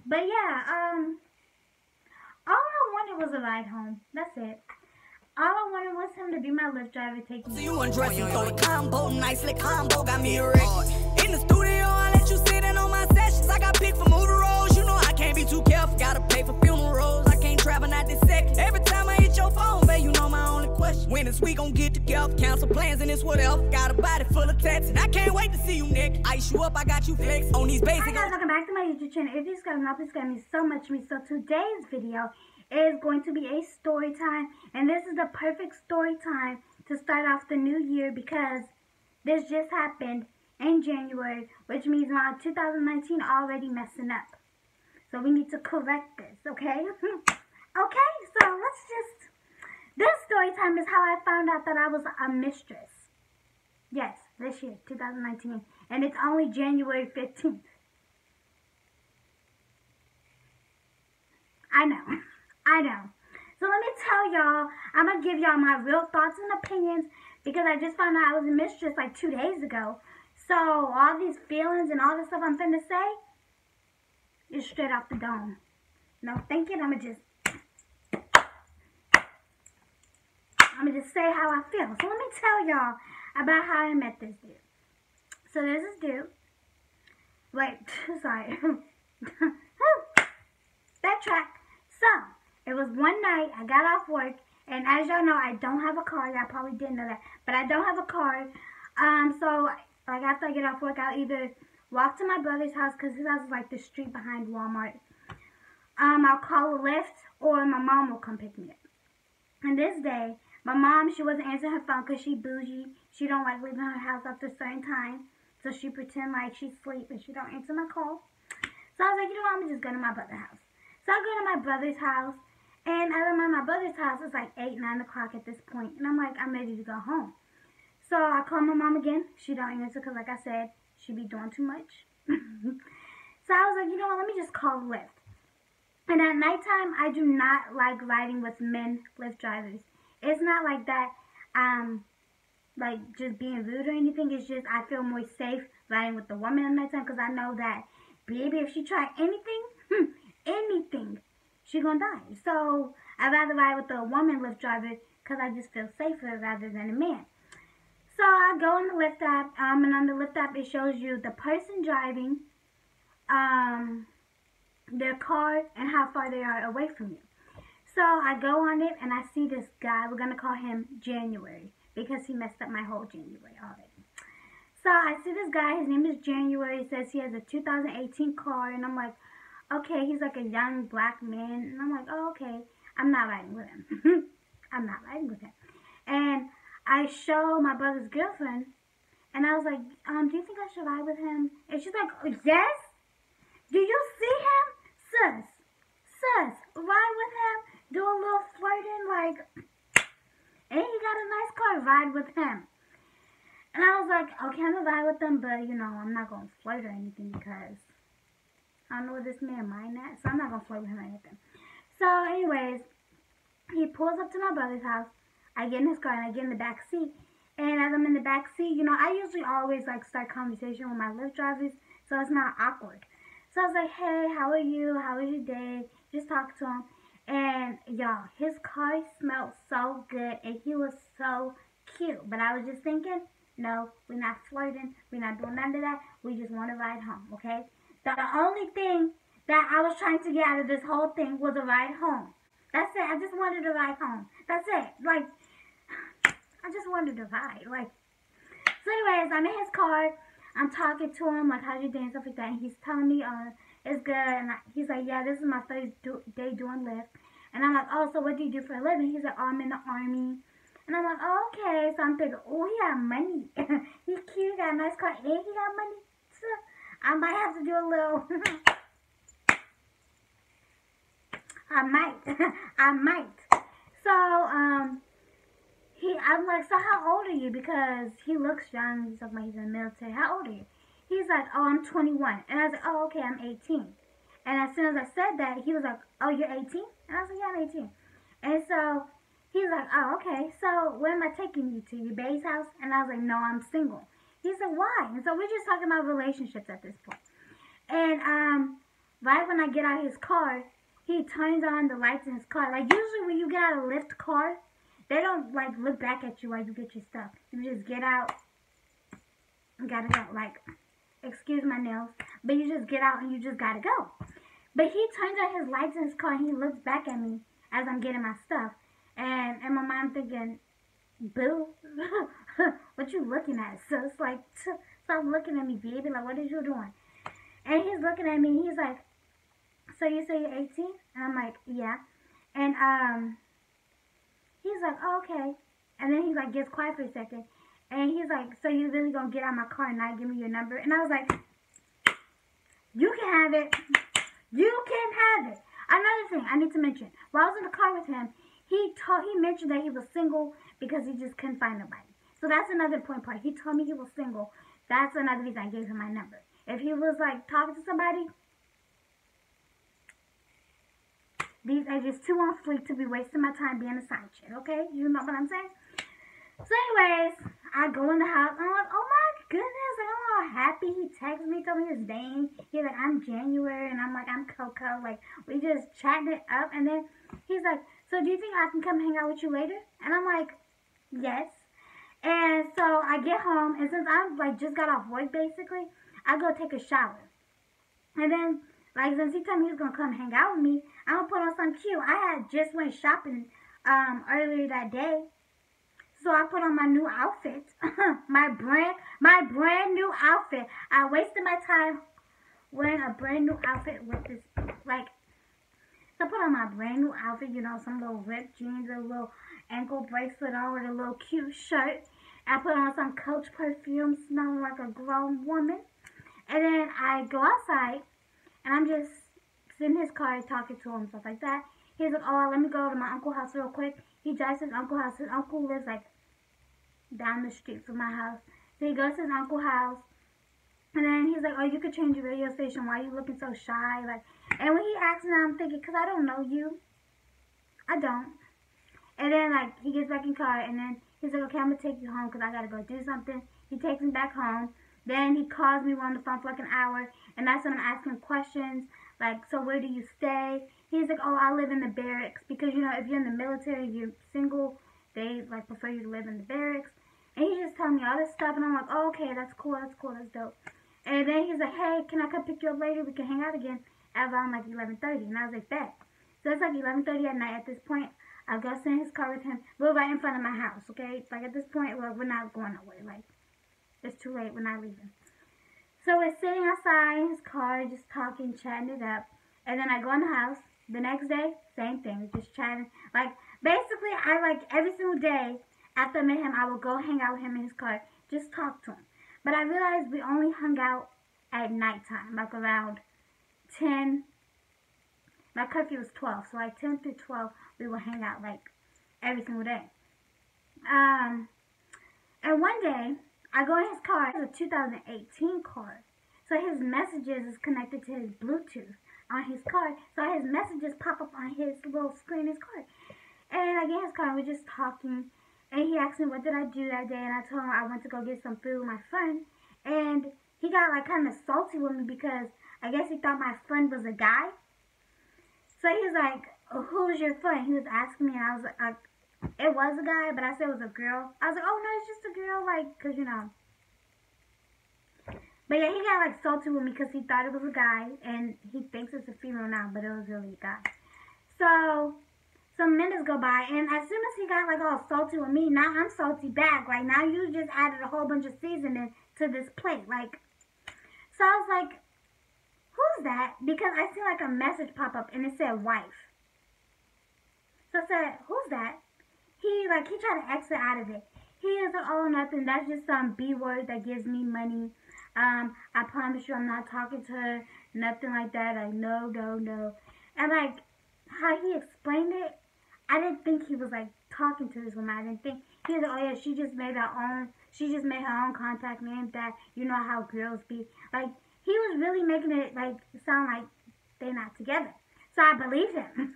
But yeah, all I wanted was a ride home. That's it. All I wanted was him to be my Lyft driver, take me. So you undressing, throw the combo, nicely combo, got me a wreck. In the studio, I let you sit in on my sessions. I got picked for movie roles. You know I can't be too careful. Gotta pay for funerals. I can't travel not this second. Every time I hit your phone, babe, you know my only question. When is we gon' get together? Cancel plans and it's whatever. Got a body full of tats, and I can't wait to see you naked. Ice you up, I got you flex on these basic. Hi guys, welcome back to my YouTube channel. If you guys know, please give me so much me. So today's video is going to be a story time, and this is the perfect story time to start off the new year because this just happened in January, which means my 2019 already messing up. So we need to correct this, okay? Okay, so this story time is how I found out that I was a mistress. Yes, this year, 2019, and it's only January 15th. I know. So let me tell y'all, I'm going to give y'all my real thoughts and opinions because I just found out I was a mistress like 2 days ago. So all these feelings and all this stuff I'm finna say is straight off the dome. No thinking, I'm gonna just say how I feel. So let me tell y'all about how I met this dude. So there's this dude. Wait, sorry. Backtrack. So, it was one night, I got off work, and as y'all know, I don't have a car. Y'all probably didn't know that, but I don't have a car. So, like, after I get off work, I'll either walk to my brother's house, because his house is, like, the street behind Walmart. I'll call a Lyft, or my mom will come pick me up. And this day, my mom, she wasn't answering her phone, because she bougie. She don't like leaving her house after a certain time, so she pretend like she's asleep, and she don't answer my call. So, I was like, you know what, I'm just going to my brother's house. So, I go to my brother's house. And as I'm at my brother's house, it's like 8, 9 o'clock at this point. And I'm like, I'm ready to go home. So I call my mom again. She don't answer because, like I said, she be doing too much. So I was like, you know what, let me just call Lyft. And at nighttime, I do not like riding with men Lyft drivers. It's not like that, like just being rude or anything. It's just I feel more safe riding with the woman at nighttime because I know that, baby, if she try anything, anything, she gonna die. So I'd rather ride with a woman Lyft driver because I just feel safer rather than a man. So I go on the Lyft app, and on the Lyft app it shows you the person driving, their car, and how far they are away from you. So I go on it and I see this guy. We're gonna call him January because he messed up my whole January already. So I see this guy. His name is January. He says he has a 2018 car, and I'm like, okay, he's like a young black man. And I'm like, oh, okay. I'm not riding with him. I'm not riding with him. And I show my brother's girlfriend. And I was like, do you think I should ride with him? And she's like, oh, yes? Do you see him? Sus, ride with him. Do a little flirting like, and he got a nice car, ride with him. And I was like, okay, I'm going to ride with him. But, you know, I'm not going to flirt or anything because I don't know what this man mind at, so I'm not going to flirt with him or anything. So, anyways, he pulls up to my brother's house. I get in his car, and I get in the back seat. And as I'm in the back seat, you know, I usually always, like, start conversation with my Lyft drivers, so it's not awkward. So I was like, hey, how are you? How was your day? Just talk to him. And, y'all, his car smelled so good, and he was so cute. But I was just thinking, no, we're not flirting. We're not doing none of that. We just want to ride home, okay? The only thing that I was trying to get out of this whole thing was a ride home. That's it. I just wanted to ride home. That's it. Like, I just wanted to ride. Like, so anyways, I'm in his car. I'm talking to him, like, how's your day and stuff like that. And he's telling me, it's good. And he's like, yeah, this is my first day doing Lyft. And I'm like, oh, so what do you do for a living? He's like, oh, I'm in the Army. And I'm like, oh, okay. So I'm thinking, oh, he got money. He's cute. He got a nice car. And he got money. So I might have to do a little, I might. So, I'm like, so how old are you? Because he looks young. He's like, he's in the military. How old are you? He's like, oh, I'm 21. And I was like, oh, okay, I'm 18. And as soon as I said that, he was like, oh, you're 18? And I was like, yeah, I'm 18. And so he's like, oh, okay. So where am I taking you to? Your bae's house? And I was like, no, I'm single. He said, why? And so we're just talking about relationships at this point. And right when I get out of his car, he turns on the lights in his car. Like, usually when you get out of a Lyft car, they don't, like, look back at you while you get your stuff. You just get out and gotta go. Like, excuse my nails, but you just get out and you just gotta go. But he turns on his lights in his car and he looks back at me as I'm getting my stuff. And in my mind, I'm thinking, boo, what you looking at? So it's like, stop looking at me, baby. Like, what is you doing? And he's looking at me and he's like, so you say you're 18? And I'm like, yeah. And he's like, oh, okay. And then he like gets quiet for a second. And he's like, so you really gonna get out of my car and not give me your number? And I was like, you can have it. You can have it. Another thing I need to mention. While I was in the car with him, he mentioned that he was single because he just couldn't find nobody. So that's another important part. He told me he was single. That's another reason I gave him my number. If he was like talking to somebody, these are just too on fleek to be wasting my time being a side chick, okay? You know what I'm saying? So anyways, I go in the house and I'm like, oh my goodness, like, I'm all happy. He texts me, told me his name. He's like, I'm January, and I'm like, I'm Coco. Like, we just chatting it up, and then he's like, so do you think I can come hang out with you later? And I'm like, yes. And so I get home, and since I'm like just got off work basically, I go take a shower. And then, like, since he told me he was gonna come hang out with me, I'm gonna put on something cute. I had just went shopping earlier that day. So I put on my new outfit, my brand new outfit. I wasted my time wearing a brand new outfit with this, like, so I put on my brand new outfit, you know, some little ripped jeans, a little ankle bracelet on with a little cute shirt. I put on some Coach perfume, smelling like a grown woman. And then I go outside, and I'm just sitting in his car talking to him, stuff like that. He's like, oh, let me go to my uncle's house real quick. He drives to his uncle's house. His uncle lives, like, down the street from my house. So he goes to his uncle's house. And then he's like, oh, you could change your radio station. Why are you looking so shy? Like, and when he asks me, I'm thinking, because I don't know you. I don't. And then, like, he gets back in the car. And then he's like, okay, I'm going to take you home because I got to go do something. He takes me back home. Then he calls me on the phone for like an hour. And that's when I'm asking questions. Like, so where do you stay? He's like, oh, I live in the barracks. Because, you know, if you're in the military, you're single, they, like, prefer you to live in the barracks. And he's just telling me all this stuff. And I'm like, oh, okay, that's cool, that's dope. And then he's like, hey, can I come pick you up later? We can hang out again at around, like, 11:30. And I was like, bet. So it's like 11:30 at night at this point. I go sit in his car with him. We're right in front of my house, okay? Like, at this point, we're not going nowhere. Like, it's too late. We're not leaving. So we're sitting outside in his car, just talking, chatting it up. And then I go in the house. The next day, same thing, just chatting. Like, basically, I, like, every single day after I met him, I would go hang out with him in his car, just talk to him. But I realized we only hung out at nighttime, like around 10. My curfew was 12, so like 10 through 12, we would hang out, like, every single day. And one day, I go in his car. It's a 2018 car. So his messages is connected to his Bluetooth on his car. So his messages pop up on his little screen in his car. And I get in his car and we're just talking. And he asked me what did I do that day. And I told him I went to go get some food with my friend. And he got like kind of salty with me because I guess he thought my friend was a guy. So he was like, oh, who's your friend? He was asking me and I was like, it was a guy, but I said it was a girl. I was like, oh, no, it's just a girl, like, because, you know. But, yeah, he got, like, salty with me because he thought it was a guy, and he thinks it's a female now, but it was really a guy. So, some minutes go by, and as soon as he got, like, all salty with me, now I'm salty back. Like, now you just added a whole bunch of seasoning to this plate. Like, so I was like, who's that? Because I see, like, a message pop up, and it said wife. So I said, who's that? He tried to exit out of it. He is like, oh, nothing. That's just some B word that gives me money. I promise you I'm not talking to her. Nothing like that. Like, no. And, like, how he explained it, I didn't think he was, like, talking to this woman. I didn't think. He was like, oh, yeah, she just made her own contact name that, you know how girls be. Like, he was really making it, like, sound like they're not together. So I believed him.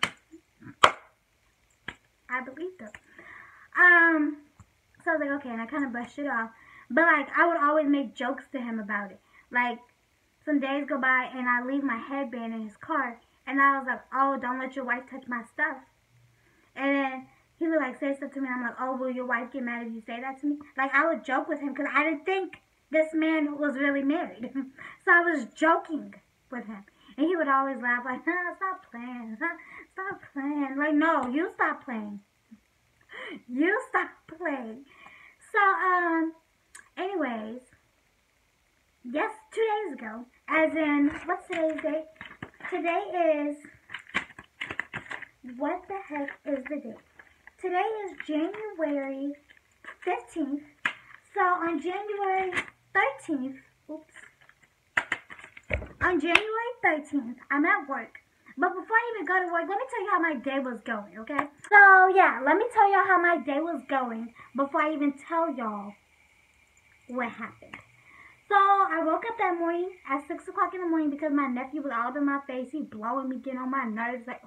So I was like, okay, and I kind of brushed it off. But, like, I would always make jokes to him about it. Like, some days go by and I leave my headband in his car. And I was like, oh, don't let your wife touch my stuff. And then he would like say stuff to me. I'm like, oh, will your wife get mad if you say that to me? Like, I would joke with him because I didn't think this man was really married. So I was joking with him. And he would always laugh like, stop playing. Stop playing. Like, no, you stop playing. You stop playing. So, anyways, yes, 2 days ago, as in, what's today's date? Today is, what the heck is the date? Today is January 15th. So on January 13th, on January 13th, I'm at work. But before I even go to work, let me tell you how my day was going, okay? So yeah, let me tell y'all how my day was going before I even tell y'all what happened. So I woke up that morning at 6 o'clock in the morning because my nephew was all up in my face. He blowing me, getting on my nerves, like,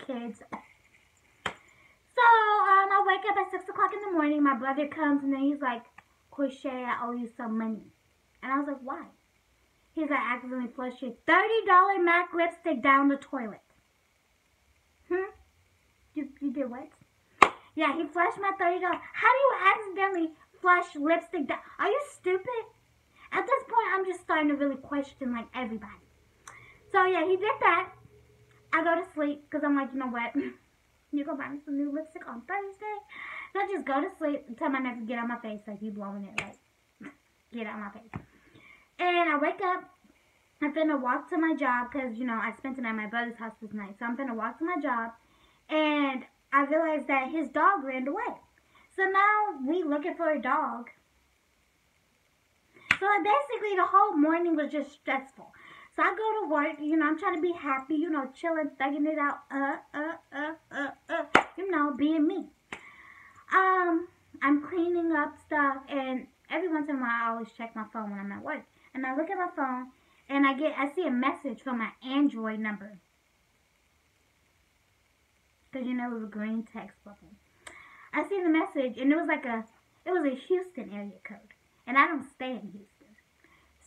kids. So I wake up at 6 o'clock in the morning. My brother comes and then he's like, Crochet, I owe you some money. And I was like, why? He's like, I accidentally flushed your $30 MAC lipstick down the toilet. You did what? Yeah, he flushed my $30. How do you accidentally flush lipstick down? Are you stupid? At this point, I'm just starting to really question, like, everybody. So, yeah, he did that. I go to sleep because I'm like, you know what? You go buy me some new lipstick on Thursday. So I just go to sleep and tell my nephew, get out my face. Like, you blowing it, like, get out my face. And I wake up. I'm finna walk to my job because, you know, I spent the night at my brother's house this night. So I'm finna walk to my job. And I realized that his dog ran away. So now we looking for a dog. So basically the whole morning was just stressful. So I go to work, you know, I'm trying to be happy, you know, chilling, thugging it out, you know, being me. I'm cleaning up stuff, and every once in a while I always check my phone when I'm at work. And I look at my phone, and I see a message from my Android number. Because, you know, it was a green text bubble. I see the message, and it was a Houston area code. And I don't stay in Houston.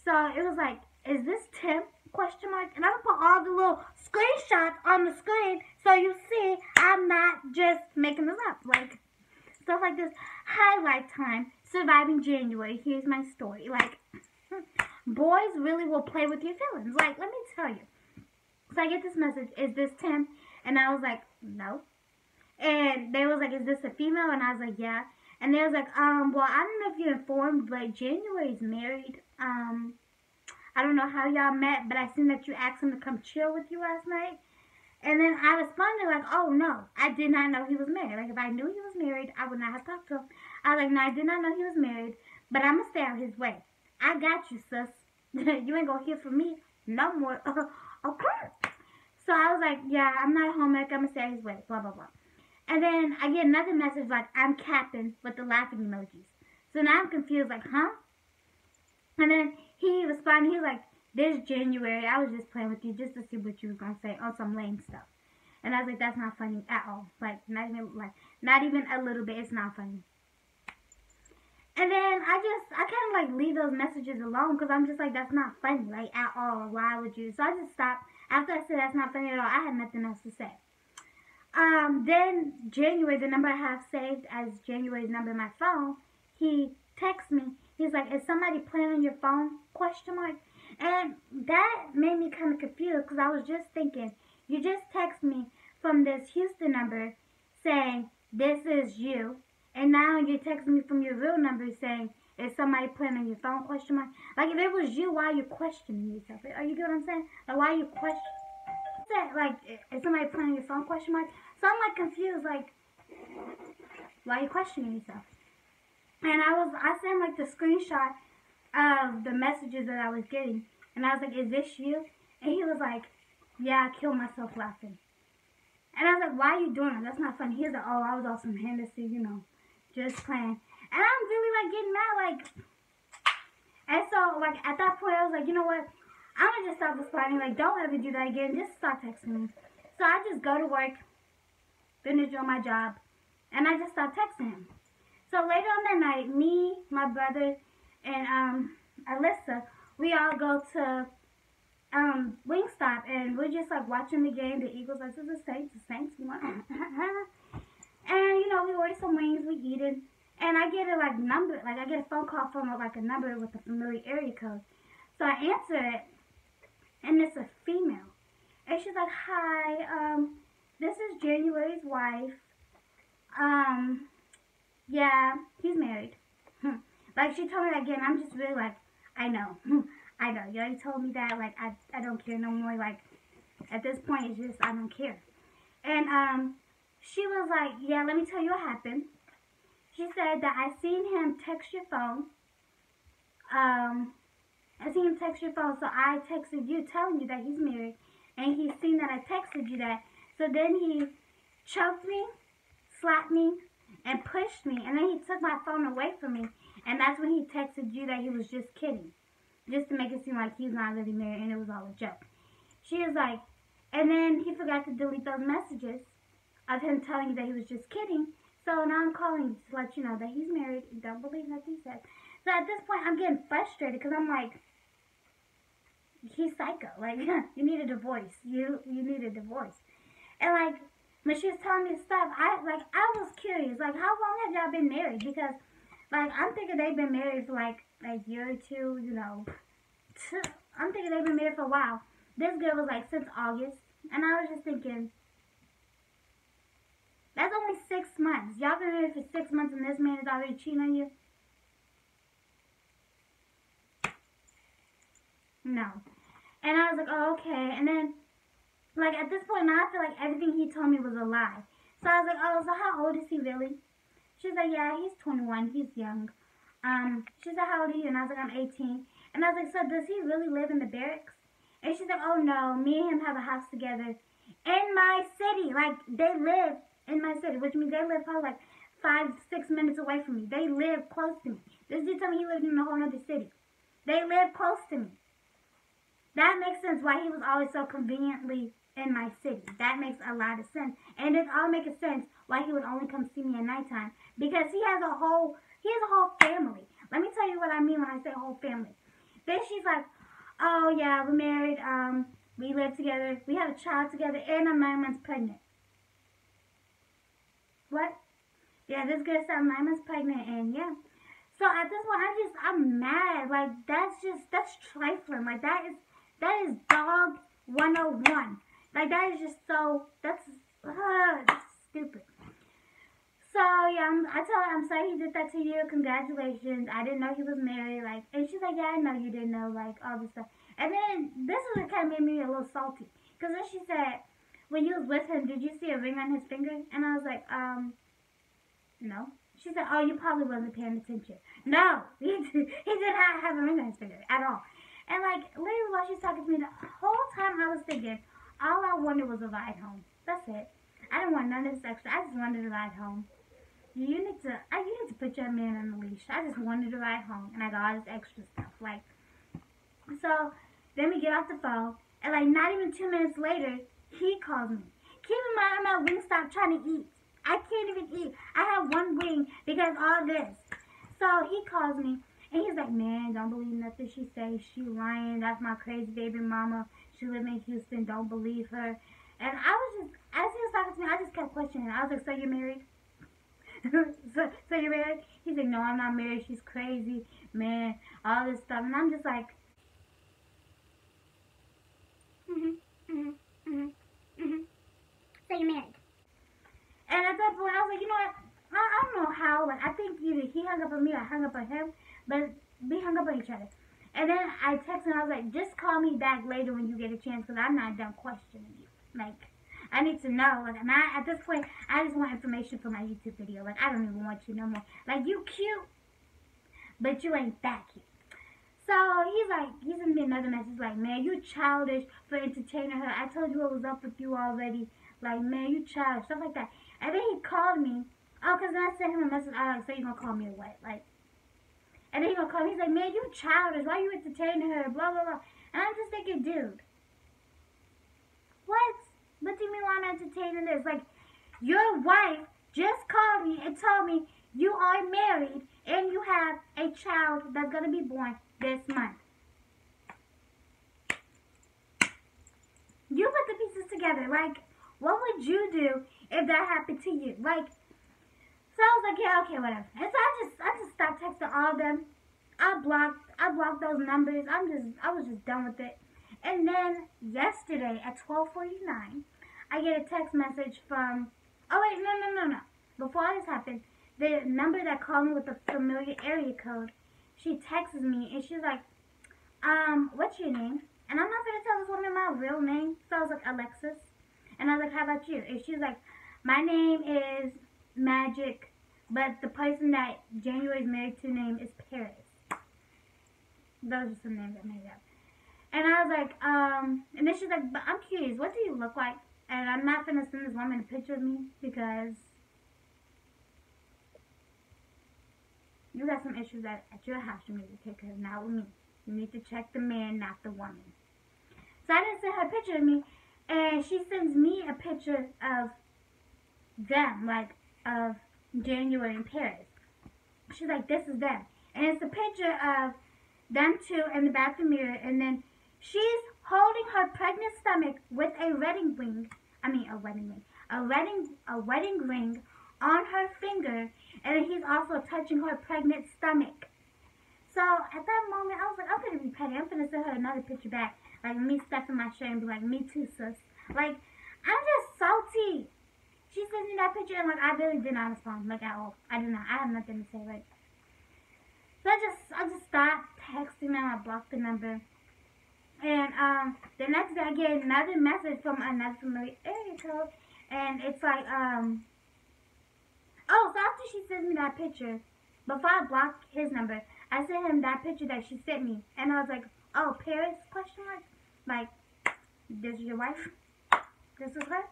So it was like, is this Tim? Question mark. And I put all the little screenshots on the screen so you see I'm not just making this up. Like, stuff like this. Hi, Lifetime. Surviving January. Here's my story. Like, boys really will play with your feelings. Like, let me tell you. So I get this message, is this Tim? And I was like, no. And they was like, is this a female? And I was like, yeah. And they was like, well, I don't know if you're informed, but January's married. I don't know how y'all met, but I seen that you asked him to come chill with you last night. And then I responded like, oh, no, I did not know he was married. Like, if I knew he was married, I would not have talked to him. I was like, no, I did not know he was married, but I'm going to stay out his way. I got you, sis. You ain't going to hear from me no more. Okay. So I was like, yeah, I'm not home. I'm going to stay out his way, blah, blah, blah. And then I get another message like, I'm capping with the laughing emojis. So now I'm confused, like, huh? And then he responded, he was like, this January, I was just playing with you just to see what you was going to say on some lame stuff. And I was like, that's not funny at all. Like, not even a little bit, it's not funny. And then I kind of like leave those messages alone because I'm just like, that's not funny, like, at all. Why would you? So I just stopped. After I said that's not funny at all, I had nothing else to say. Then January, the number I have saved as January's number in my phone, he texts me. He's like, is somebody playing on your phone? Question mark. And that made me kind of confused because I was just thinking, you just text me from this Houston number saying, this is you. And now you're texting me from your real number saying, is somebody playing on your phone? Question mark. Like, if it was you, why are you questioning yourself? Are you get what I'm saying? Like, why are you questioning? Like, is somebody playing on your phone? Question mark. So I'm like confused, like, why are you questioning yourself? And I sent like the screenshot of the messages that I was getting. And I was like, is this you? And he was like, yeah, I killed myself laughing. And I was like, why are you doing that? That's not funny. He was like, oh, I was on some Hennessy, you know, just playing. And I'm really like getting mad, like, and so like at that point I was like, you know what? I'm gonna just stop responding. Like, don't ever do that again. Just stop texting me. So I just go to work, finish on my job, and I just start texting him. So later on that night, me, my brother, and Alyssa we all go to Wingstop, and we're just like watching the game. The Eagles versus the Saints won. And you know, we order some wings, we eat it, and I get a number, I get a phone call from a number with a familiar area code. So I answer it, and it's a female, and she's like, "Hi, this is January's wife. Yeah, he's married." Like, she told me that again. I'm just really like, I know. I know. You already told me that. Like, I don't care no more. Like, at this point, it's just, I don't care. And, she was like, yeah, let me tell you what happened. She said that I seen him text your phone. I seen him text your phone, so I texted you telling you that he's married. And he seen that I texted you that. So then he choked me, slapped me, and pushed me. And then he took my phone away from me. And that's when he texted you that he was just kidding. Just to make it seem like he's not really married and it was all a joke. She was like, and then he forgot to delete those messages of him telling you that he was just kidding. So now I'm calling to let you know that he's married. Don't believe nothing he said. So at this point, I'm getting frustrated because I'm like, he's psycho. Like, you need a divorce. You need a divorce. And like, when she was telling me stuff, I was curious. Like, how long have y'all been married? Because, like, I'm thinking they've been married for like a year or two, you know. I'm thinking they've been married for a while. This girl was like since August. And I was just thinking, that's only 6 months. Y'all been married for 6 months and this man is already cheating on you? No. And I was like, oh, okay. And then, like, at this point now, I feel like everything he told me was a lie. So I was like, oh, so how old is he really? She's like, yeah, he's 21. He's young. She said, how old are you? And I was like, I'm 18. And I was like, so does he really live in the barracks? And she's like, oh, no. Me and him have a house together in my city. Like, they live in my city, which means they live probably like 5-6 minutes away from me. They live close to me. This dude told me he lived in a whole other city. They live close to me. That makes sense why he was always so conveniently in my city. That makes a lot of sense. And it all makes sense why he would only come see me at nighttime. Because he has a whole family. Let me tell you what I mean when I say whole family. Then she's like, oh yeah, we're married, we live together, we have a child together, and I'm 9 months pregnant. What? Yeah, this girl said I'm 9 months pregnant, and yeah. So at this point, I'm mad. Like, that's trifling. Like, that is dog 101. Like, that is just so, that's stupid. So, yeah, I tell her, I'm sorry he did that to you. Congratulations. I didn't know he was married. Like, and she's like, yeah, I know you didn't know, like, all this stuff. And then, this is what kind of made me a little salty. Because then she said, when you was with him, did you see a ring on his finger? And I was like, no. She said, oh, you probably wasn't paying attention. No, he did not have a ring on his finger at all. And, like, literally while she's talking to me, the whole time I was thinking, all I wanted was a ride home. That's it. I didn't want none of this extra. I just wanted a ride home. You need to put your man on the leash. I just wanted to ride home, and I got all this extra stuff. Like, so then we get off the phone, and like not even 2 minutes later, he calls me. Keep in mind, I'm at Wingstop trying to eat. I can't even eat. I have one wing because all this. So he calls me, and he's like, man, don't believe nothing she says. She lying. That's my crazy baby mama. She live in Houston. Don't believe her. And I was just, as he was talking to me, I just kept questioning. I was like, so you're married? so you're married? He's like, no, I'm not married. She's crazy, man. All this stuff. And I'm just like, so you're married? And at that point, I was like, you know what? I don't know how. Like, I think either he hung up on me or I hung up on him. But we hung up on each other. And then I texted him. I was like, just call me back later when you get a chance because I'm not done questioning you. Like, I need to know. Like, at this point, I just want information for my YouTube video. Like, I don't even want you no more. Like, you cute, but you ain't that cute. So, he sent me another message like, man, you childish for entertaining her. I told you what was up with you already. Like, man, you childish. Stuff like that. And then he called me. Oh, because then I sent him a message. I was like, so you going to call me a what? Like, and then he going to call me. He's like, man, you childish. Why you entertaining her? Blah, blah, blah. And I'm just thinking, dude. What? What do you mean why I'm entertaining this? Like, your wife just called me and told me you are married and you have a child that's going to be born this month. Like, what would you do if that happened to you? Like, so I was like, yeah, okay, whatever. And so I just stopped texting all of them. I blocked those numbers. I was just done with it. And then yesterday at 12:49, I get a text message from, oh wait, no. Before this happened, the number that called me with the familiar area code, she texts me and she's like, what's your name? And I'm not gonna tell this woman my real name. So I was like, Alexis. And I was like, how about you? And she's like, my name is Magic, but the person that January is married to name is Paris. Those are some names I made up. And I was like, and then she's like, but I'm curious, what do you look like? And I'm not gonna send this woman a picture of me because you got some issues at your house you need to take care of, not with me. You need to check the man, not the woman. So I didn't send her a picture of me, and she sends me a picture of them, like of January in Paris. She's like, this is them. And it's a picture of them two in the bathroom mirror, and then she's holding her pregnant stomach with a wedding ring on her finger, and then he's also touching her pregnant stomach. So at that moment, I was like, I'm gonna be petty. I'm gonna send her another picture back, like me stuffing my shirt and be like, me too, sis. Like, I'm just salty. She sends me that picture, and like, I really did not respond, like at all. I did not. I have nothing to say, like. So I just stopped texting them. I blocked the number. And the next day I get another message from another familiar area code, and it's like oh, so after she sends me that picture, before I blocked his number, I sent him that picture that she sent me, and I was like, oh, Paris, question mark, like, this is your wife, this is her,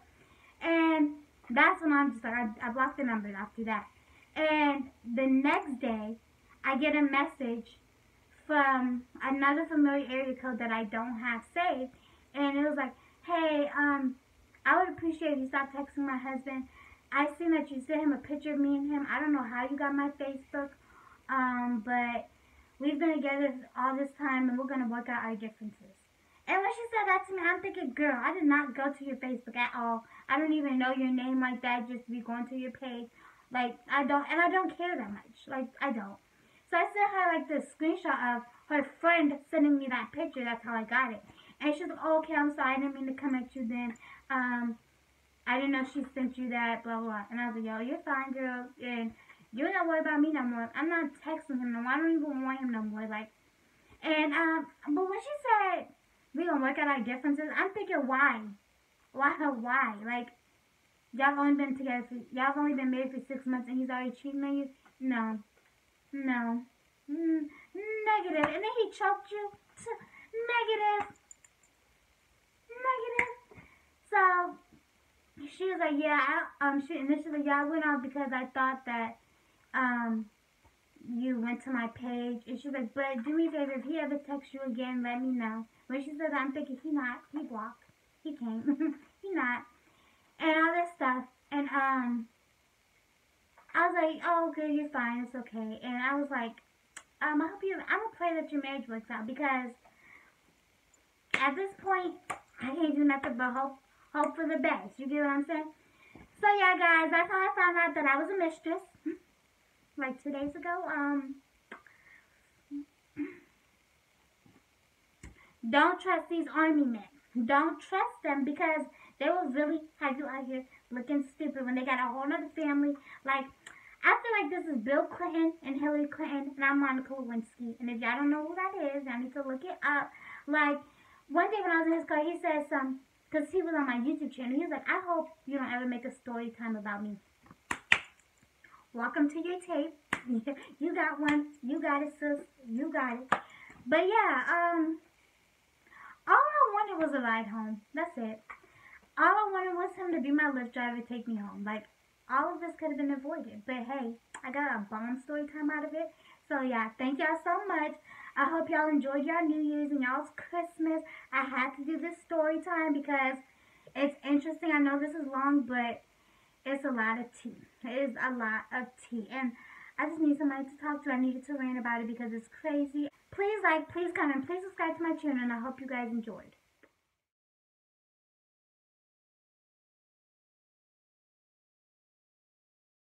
and that's when I'm just like, I blocked the number after that. And the next day I get a message from another familiar area code that I don't have saved, and it was like, hey, I would appreciate if you stop texting my husband. I seen that you sent him a picture of me and him. I don't know how you got my Facebook, but we've been together all this time, and we're gonna work out our differences. And when she said that to me, I'm thinking, girl, I did not go to your Facebook at all. I don't even know your name like that, just to be going to your page. Like, I don't care that much. Like, I don't. So I sent her, like, this screenshot of her friend sending me that picture. That's how I got it. And she's like, oh, okay, I'm sorry. I didn't mean to come at you then. I didn't know she sent you that, blah, blah. And I was like, yo, you're fine, girl. And you're not worried about me no more. I'm not texting him no more. I don't even want him no more. Like, and, but when she said, we gonna work out our differences, I'm thinking, why? Why? Like, y'all only been married for 6 months and he's already cheating on you? No. Negative. And then he choked you? Negative. So, she was like, yeah, initially, yeah, I went off because I thought that, you went to my page. And she's like, but do me a favor, if he ever texts you again, let me know. When she said that, I'm thinking, he blocked. He can't. He not. And all this stuff. And, I was like, oh, good, you're fine, it's okay. And I was like, I'm gonna pray that your marriage works out, because at this point, I can't do nothing but hope for the best. You get what I'm saying? So yeah, guys, that's how I found out that I was a mistress. Like 2 days ago. Don't trust these army men. Don't trust them, because they will really have you out here looking stupid when they got a whole other family. Like, I feel like this is Bill Clinton and Hillary Clinton, and I'm Monica Lewinsky. And if y'all don't know who that is, y'all need to look it up. Like, one day when I was in his car, he said some, because he was on my YouTube channel, he was like, I hope you don't ever make a story time about me. Welcome to your tape. You got one. You got it, sis. You got it. But yeah, all I wanted was a ride home. That's it. All I wanted was him to be my Lyft driver, take me home. Like, all of this could have been avoided. But hey, I got a bomb story time out of it. So yeah, thank y'all so much. I hope y'all enjoyed y'all New Year's and y'all's Christmas. I had to do this story time because it's interesting. I know this is long, but it's a lot of tea. It is a lot of tea. And I just need somebody to talk to. I needed to rant about it because it's crazy. Please like, please comment, please subscribe to my channel, and I hope you guys enjoyed.